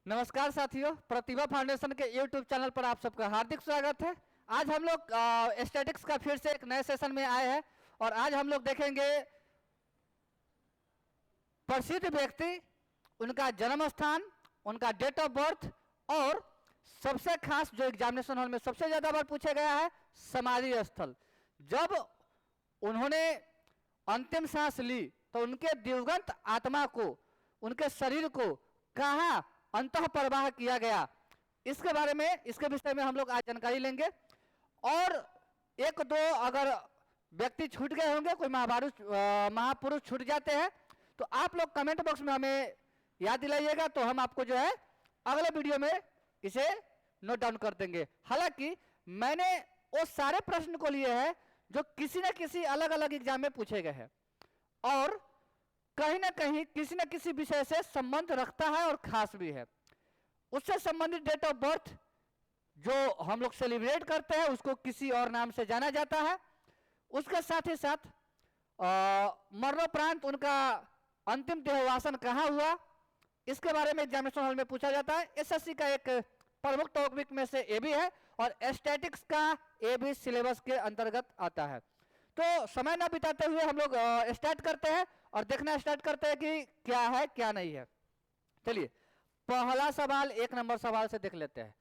नमस्कार साथियों, प्रतिभा फाउंडेशन के YouTube चैनल पर आप सबका हार्दिक स्वागत है। आज हम लोग स्टैटिक्स का फिर से एक नए सेशन में आए हैं और आज हम लोग देखेंगे प्रसिद्ध व्यक्ति, उनका जन्म स्थान, उनका डेट ऑफ बर्थ और सबसे खास जो एग्जामिनेशन हॉल में सबसे ज्यादा बार पूछा गया है, समाधि स्थल। जब उन्होंने अंतिम सांस ली तो उनके दिवंगत आत्मा को, उनके शरीर को कहाँ अंतः प्रवाह किया गया, इसके बारे में, इसके विषय में हम लोग आज जानकारी लेंगे। और एक दो अगर व्यक्ति छूट गए होंगे, कोई महापुरुष छूट जाते हैं तो आप लोग कमेंट बॉक्स में हमें याद दिलाइएगा, तो हम आपको जो है अगले वीडियो में इसे नोट डाउन कर देंगे। हालांकि मैंने वो सारे प्रश्न को लिए हैं जो किसी न किसी अलग अलग एग्जाम में पूछे गए हैं और कहीं ना कहीं किसी न किसी विषय से संबंध रखता है और खास भी है। उससे संबंधित डेट ऑफ बर्थ जो हम लोग सेलिब्रेट करते हैं उसको किसी और नाम से जाना जाता है। उसके साथ ही साथ मरणोपरांत उनका अंतिम देहवासन कहाँ हुआ, इसके बारे में एग्जामिनेशन हॉल में पूछा जाता है। एसएससी का एक प्रमुख टॉपिक में से ये भी है और स्टैटिक्स का ये भी सिलेबस के अंतर्गत आता है। तो समय ना बिताते हुए हम लोग स्टार्ट करते हैं और देखना स्टार्ट करते हैं कि क्या है क्या नहीं है। चलिए, पहला सवाल 1 नंबर सवाल से देख लेते हैं।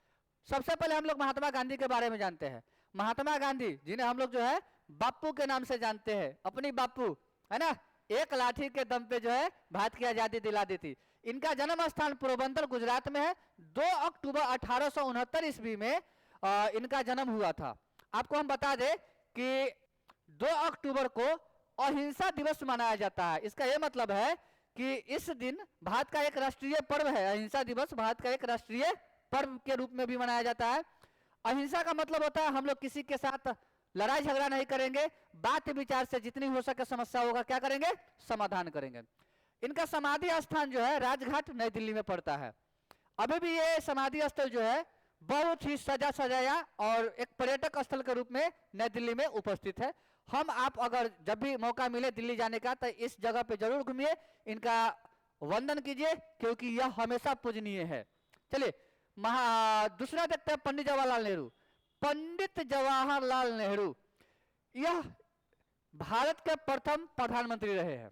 सबसे पहले हम लोग महात्मा गांधी के बारे में जानते हैं। महात्मा गांधी जिन्हें हम लोग जो है बापू के नाम से जानते हैं, अपनी बापू है ना, एक लाठी के दम पे जो है भारत की आजादी दिला दी थी। इनका जन्म स्थान पोरबंदर गुजरात में है। 2 अक्टूबर 1869 ईस्वी में इनका जन्म हुआ था। आपको हम बता दें कि 2 अक्टूबर को अहिंसा दिवस मनाया जाता है। इसका यह मतलब है कि इस दिन भारत का एक राष्ट्रीय पर्व है। अहिंसा दिवस भारत का एक राष्ट्रीय पर्व के रूप में भी मनाया जाता है। अहिंसा का मतलब होता है हम लोग किसी के साथ लड़ाई झगड़ा नहीं करेंगे, बात विचार से जितनी हो सके समस्या होगा क्या करेंगे, समाधान करेंगे। इनका समाधि स्थान जो है राजघाट नई दिल्ली में पड़ता है। अभी भी ये समाधि स्थल जो है बहुत ही सजा सजाया और एक पर्यटक स्थल के रूप में नई दिल्ली में उपस्थित है। हम आप अगर जब भी मौका मिले दिल्ली जाने का तो इस जगह पे जरूर घूमिए, इनका वंदन कीजिए क्योंकि यह हमेशा पूजनीय है। चलिए, दूसरा देखते हैं पंडित जवाहरलाल नेहरू। पंडित जवाहरलाल नेहरू यह भारत के प्रथम प्रधानमंत्री रहे हैं।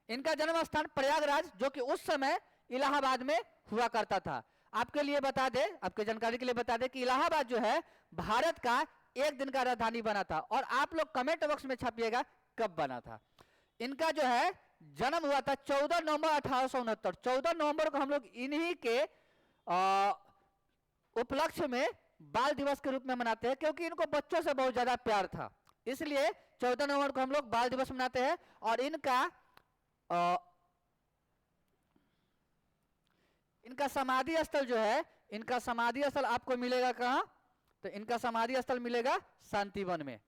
इनका जन्म स्थान प्रयागराज, जो कि उस समय इलाहाबाद में हुआ करता था। आपके लिए बता दें, आपके जानकारी के लिए बता दें कि इलाहाबाद जो है भारत का एक दिन का राजधानी बना था। और आप लोग कमेंट बॉक्स में छापिएगा कब बना था। इनका जो है जन्म हुआ था 14 नवंबर 1869। 14 नवंबर को हम लोग इन्हीं के उपलक्ष्य में बाल दिवस के रूप में मनाते हैं, क्योंकि इनको बच्चों से बहुत ज्यादा प्यार था, इसलिए 14 नवंबर को हम लोग बाल दिवस मनाते हैं। और इनका समाधि स्थल जो है, इनका समाधि स्थल आपको मिलेगा कहां, तो इनका समाधि स्थल मिलेगा शांतिवन में।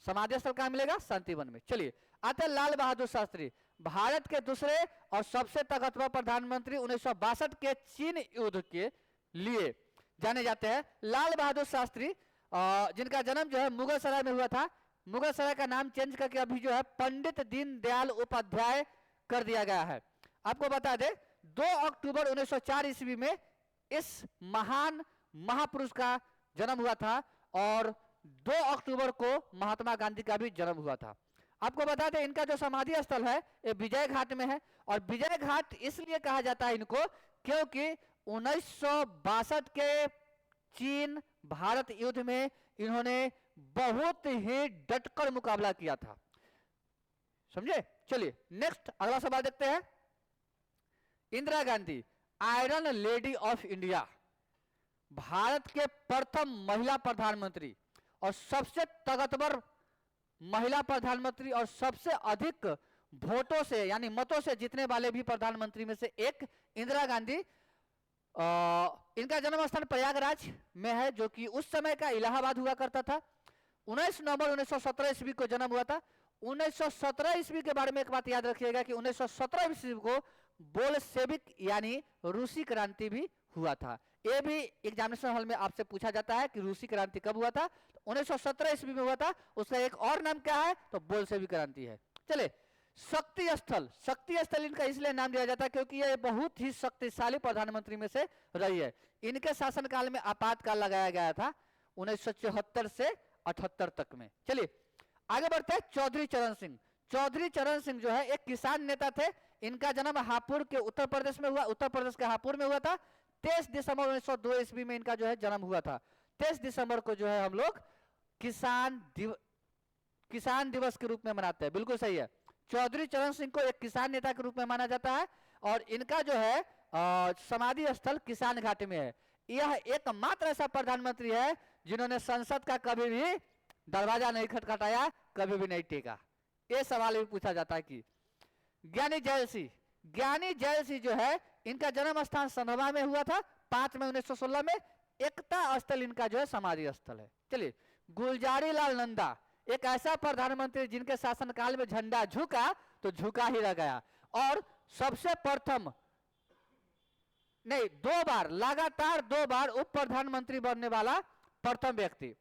समाधि स्थल कहां मिलेगा, शांतिवन में। चलिए, आते लाल बहादुर शास्त्री, भारत के दूसरे और सबसे ताकतवर प्रधानमंत्री, 1962 के चीन युद्ध के लिए जाने जाते हैं। लाल बहादुर शास्त्री जिनका जन्म जो है मुगल सराय में हुआ था। मुगल सराय का नाम चेंज करके अभी जो है पंडित दीनदयाल उपाध्याय कर दिया गया है। आपको बता दें 2 अक्टूबर 1904 ईस्वी में इस महान महापुरुष का जन्म हुआ था और 2 अक्टूबर को महात्मा गांधी का भी जन्म हुआ था। आपको बता दें इनका जो समाधि स्थल है ये विजय घाट में है। और विजय घाट इसलिए कहा जाता है इनको क्योंकि 1962 के चीन भारत युद्ध में इन्होंने बहुत ही डटकर मुकाबला किया था। समझे। चलिए, नेक्स्ट अगला सवाल देखते हैं। Indira Gandhi, iron lady of India, Bharat के प्रथम महिला प्रधानमंत्री और सबसे ताकतवर महिला प्रधानमंत्री और सबसे अधिक वोटों से यानी मतों से जीतने वाले भी प्रधानमंत्री में से एक इंदिरा गांधी। इनका जन्म स्थान प्रयागराज में है, जो कि उस समय का इलाहाबाद हुआ करता था। 19 नवंबर 1917 ईस्वी को जन्म हुआ था। 1917 ईस्वी के बारे में एक बात याद रखिएगा कि 1917 ईस्वी को बोल्शेविक यानी रूसी क्रांति भी हुआ था। यह भी एग्जामिनेशन हॉल में आपसे पूछा जाता है कि रूसी क्रांति कब हुआ था, तो 1917 ईस्वी में हुआ था। उसका एक और नाम क्या है, तो बोल्शेविक क्रांति है। चले, शक्ति स्थल इनका इसलिए नाम दिया जाता है क्योंकि ये बहुत ही शक्तिशाली प्रधानमंत्री में से रही है। इनके शासनकाल में आपातकाल लगाया गया था 1974 से 78 तक में। चलिए आगे बढ़ते हैं। चौधरी चरण सिंह। चौधरी चरण सिंह जो है एक किसान नेता थे। इनका जन्म हापुड़ के उत्तर प्रदेश में हुआ, उत्तर प्रदेश के हापुड़ में हुआ था। 23 दिसंबर 1902 ईस्वी में इनका जो है जन्म हुआ था। 23 दिसंबर को जो है हम लोग किसान दिवस के रूप में मनाते हैं। बिल्कुल सही है। चौधरी चरण सिंह को एक किसान नेता के रूप में माना जाता है और इनका जो है समाधि स्थल किसान घाटी में है। यह एकमात्र ऐसा प्रधानमंत्री है जिन्होंने संसद का कभी भी दरवाजा नहीं खटखटाया, कभी भी नहीं टेका। ये सवाल भी पूछा जाता है कि ज्ञानी जैल सिंह जो है इनका जन्म स्थान संधवा में हुआ था 5 मई 1916 में। एकता स्थल इनका जो है समाधि स्थल है। चलिए गुलजारी लाल नंदा, एक ऐसा प्रधानमंत्री जिनके शासनकाल में झंडा झुका तो झुका ही रह गया और सबसे प्रथम नहीं लगातार 2 बार उप प्रधानमंत्री बनने वाला प्रथम व्यक्ति।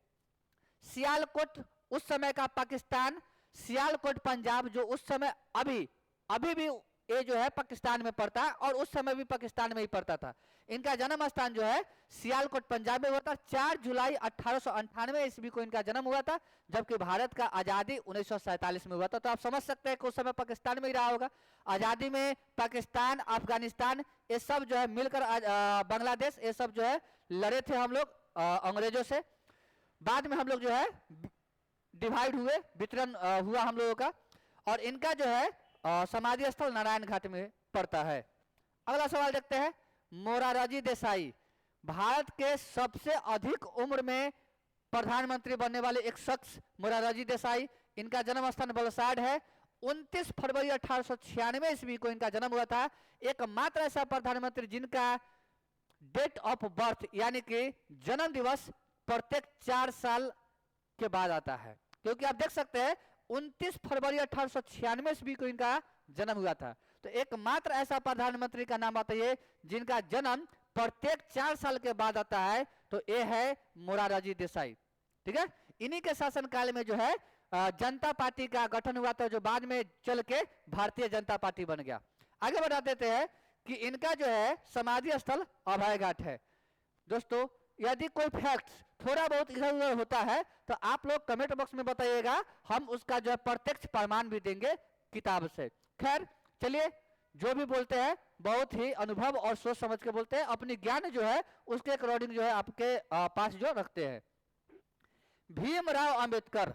सियालकोट उस समय का पाकिस्तान, सियालकोट पंजाब जो उस समय अभी भी ये जो है पाकिस्तान में पड़ता है और उस समय भी पाकिस्तान में ही पड़ता था। इनका जन्म स्थान जो है सियालकोट पंजाब में हुआ था। 4 जुलाई 1898 ईस्वी को इनका जन्म हुआ था, जबकि भारत का आजादी 1947 में हुआ था। तो आप समझ सकते हैं कि उस समय पाकिस्तान में ही रहा होगा। आजादी में पाकिस्तान, अफगानिस्तान ये सब जो है मिलकर बांग्लादेश ये सब जो है लड़े थे हम लोग अंग्रेजों से। बाद में हम लोग जो है डिवाइड हुए, वितरण हुआ हम लोगों का। और इनका जो है समाधि स्थल नारायण घाट में पड़ता है। अगला सवाल देखते हैं। मोरारजी देसाई, भारत के सबसे अधिक उम्र में प्रधानमंत्री बनने वाले एक शख्स मोरारजी देसाई। इनका जन्म स्थान वलसाड है। 29 फरवरी 1896 ईस्वी को इनका जन्म हुआ था। एकमात्र ऐसा प्रधानमंत्री जिनका डेट ऑफ बर्थ यानी कि जन्म दिवस प्रत्येक 4 साल के बाद आता है, क्योंकि आप देख सकते हैं 29 फरवरी 1896 ईस्वी को इनका जन्म हुआ था। तो एकमात्र ऐसा प्रधानमंत्री का नाम बताइए जिनका जन्म प्रत्येक 4 साल के बाद आता है, तो ये है मोरारजी देसाई। ठीक है। इन्हीं के शासनकाल में जो है जनता पार्टी का गठन हुआ था, जो बाद में चल के भारतीय जनता पार्टी बन गया। आगे बढ़ा देते हैं कि इनका जो है समाधि स्थल अभय घाट है। दोस्तों यदि कोई फैक्ट्स थोड़ा बहुत इधर उधर होता है तो आप लोग कमेंट बॉक्स में बताइएगा, हम उसका जो है प्रत्यक्ष प्रमाण भी देंगे किताब से। खैर चलिए, जो भी बोलते हैं बहुत ही अनुभव और सोच समझ के बोलते हैं, अपनी ज्ञान जो है उसके अकॉर्डिंग जो है आपके पास जो रखते हैं। भीमराव अंबेडकर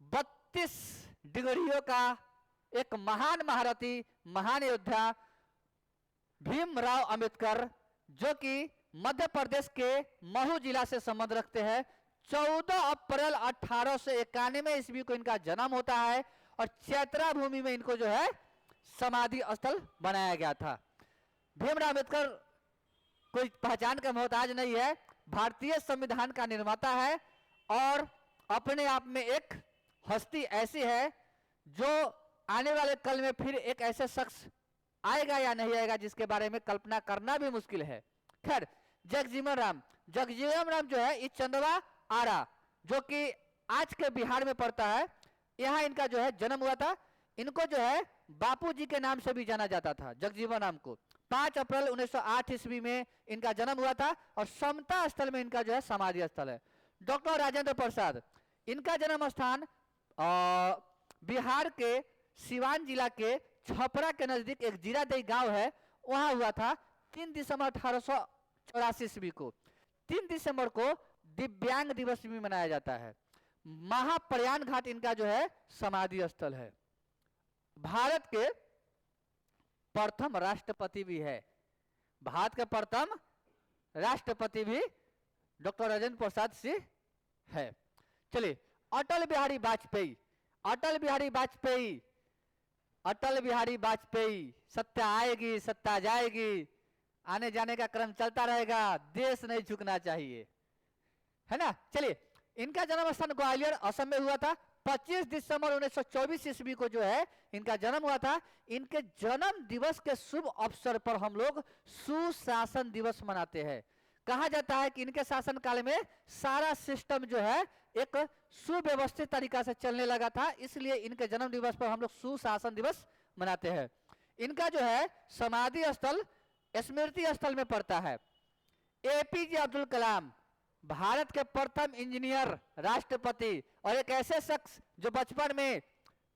32 डिग्रियों का एक महान महारथी, महान योद्धा भीमराव अंबेडकर, जो कि मध्य प्रदेश के महू जिला से संबंध रखते हैं। 14 अप्रैल 1891 ईस्वी को इनका जन्म होता है और चैत्रा भूमि में इनको जो है समाधि स्थल बनाया गया था। भीमराव अंबेडकर कोई पहचान का मोहताज नहीं है, भारतीय संविधान का निर्माता है और अपने आप में एक हस्ती ऐसी है जो आने वाले कल में फिर एक ऐसे शख्स आएगा या नहीं आएगा जिसके बारे में कल्पना करना भी मुश्किल है। खैर जगजीवन राम जो है इस चंदवा आरा, जो कि आज के बिहार में पड़ता है, यहाँ इनका जो है जन्म हुआ था। इनको जो है बापूजी के नाम से भी जाना जाता था, जगजीवन राम को। 5 अप्रैल 1908 ईस्वी में इनका जन्म हुआ था और समता स्थल में इनका जो है समाधि स्थल है। डॉक्टर राजेंद्र प्रसाद, इनका जन्म स्थान बिहार के सिवान जिला के छपरा के नजदीक एक जीरादेई गांव है, वहां हुआ था 3 दिसंबर 1884 ईस्वी को। 3 दिसंबर को दिव्यांग दिवस भी मनाया जाता है। महाप्रयाण घाट इनका जो है समाधि स्थल है। भारत के प्रथम राष्ट्रपति भी है, भारत के प्रथम राष्ट्रपति भी डॉक्टर राजेंद्र प्रसाद सिंह है। चलिए अटल बिहारी वाजपेयी, सत्ता आएगी सत्ता जाएगी, आने जाने का क्रम चलता रहेगा, देश नहीं झुकना चाहिए, है ना। चलिए इनका जन्म स्थान ग्वालियर असम में हुआ था। 25 दिसंबर 1924 ईस्वी को जो है इनका जन्म हुआ था। इनके जन्म दिवस के शुभ अवसर पर हम लोग सुशासन दिवस मनाते हैं। कहा जाता है कि इनके शासनकाल में सारा सिस्टम जो है एक सुव्यवस्थित तरीका से चलने लगा था, इसलिए इनके जन्म दिवस पर हम लोग सुशासन दिवस मनाते हैं। इनका जो है समाधि स्थल स्मृति स्थल में पड़ता है। एपीजे अब्दुल कलाम भारत के प्रथम इंजीनियर, राष्ट्रपति और एक ऐसे शख्स जो बचपन में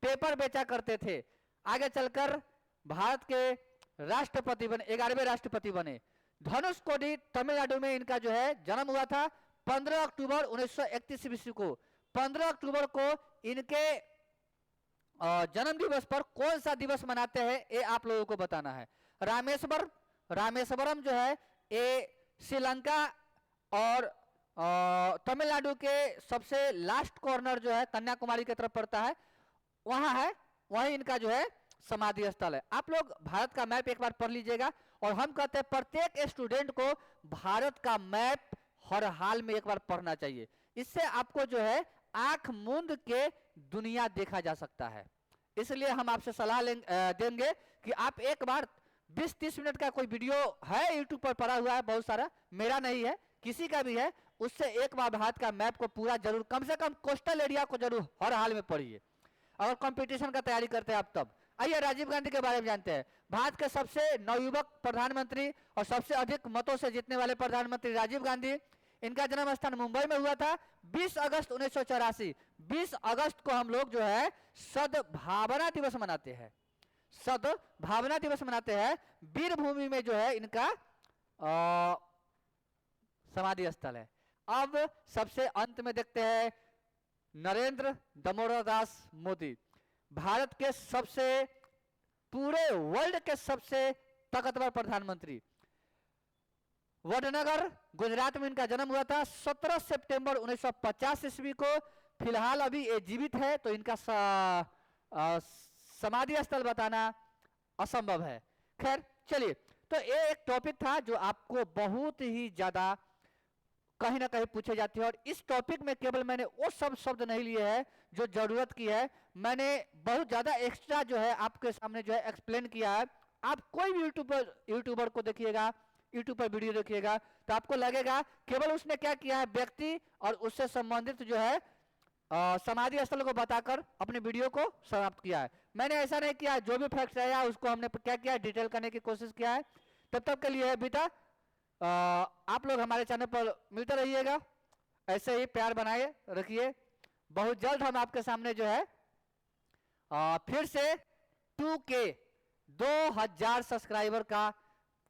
पेपर बेचा करते थे, आगे चलकर भारत के राष्ट्रपति बने, 11वें राष्ट्रपति बने। धनुषकोडी तमिलनाडु में इनका जो है जन्म हुआ था 15 अक्टूबर 1931 ईस्वी को। 15 अक्टूबर को इनके जन्म दिवस पर कौन सा दिवस मनाते हैं ये आप लोगों को बताना है। रामेश्वरम जो है ये श्रीलंका और तमिलनाडु के सबसे लास्ट कॉर्नर जो है कन्याकुमारी की तरफ पड़ता है, वहां है, वहीं इनका जो है समाधि स्थल है। आप लोग भारत का मैप एक बार पढ़ लीजिएगा, और हम कहते हैं प्रत्येक स्टूडेंट को भारत का मैप हर हाल में एक बार पढ़ना चाहिए। इससे आपको जो है आंख मूंद के दुनिया देखा जा सकता है। इसलिए हम आपसे सलाह देंगे कि आप एक बार 20-30 मिनट का कोई वीडियो है यूट्यूब पर पड़ा हुआ है बहुत सारा, मेरा नहीं है किसी का भी है, उससे एक बार भारत का मैप को पूरा जरूर, कम से कम कोस्टल एरिया को जरूर हर हाल में पढ़िए। अगर कंपटीशन का तैयारी करते हैं आप तब। आइए राजीव गांधी के बारे में जानते हैं। भारत के सबसे नवयुवक प्रधानमंत्री और सबसे अधिक मतों से जीतने वाले प्रधानमंत्री राजीव गांधी। इनका जन्म स्थान मुंबई में हुआ था 20 अगस्त 1984। 20 अगस्त को हम लोग जो है सद्भावना दिवस मनाते हैं, सद्भावना दिवस मनाते हैं। वीरभूमि में जो है इनका समाधि स्थल है। अब सबसे अंत में देखते हैं नरेंद्र दामोदर दास मोदी, भारत के सबसे, पूरे वर्ल्ड के सबसे ताकतवर प्रधानमंत्री। वडनगर गुजरात में इनका जन्म हुआ था 17 सितंबर 1950 ईस्वी को। फिलहाल अभी ये जीवित है तो इनका समाधि स्थल बताना असंभव है। खैर चलिए, तो ये एक टॉपिक था जो आपको बहुत ही ज्यादा कहीं ना कहीं पूछे जाती है, और इस टॉपिक में केवल मैंने वो सब शब्द नहीं लिए हैं जो जरूरत की है, मैंने बहुत ज्यादा एक्स्ट्रा जो है आपके सामने जो है एक्सप्लेन किया है। आप कोई भी यूट्यूबर को देखिएगा, यूट्यूब पर वीडियो देखिएगा तो आपको लगेगा केवल उसने क्या किया है, व्यक्ति और उससे संबंधित जो है समाधि स्थल को बताकर अपने वीडियो को समाप्त किया है। मैंने ऐसा नहीं किया, जो भी फैक्ट आया उसको हमने क्या किया, डिटेल करने की कोशिश किया है। तब तक के लिए बेटा आप लोग हमारे चैनल पर मिलते रहिएगा, ऐसे ही प्यार बनाए रखिए। बहुत जल्द हम आपके सामने जो है फिर से 2K 2000 सब्सक्राइबर का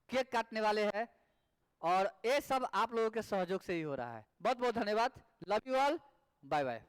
केक काटने वाले हैं, और ये सब आप लोगों के सहयोग से ही हो रहा है। बहुत बहुत धन्यवाद। Love you all, bye bye.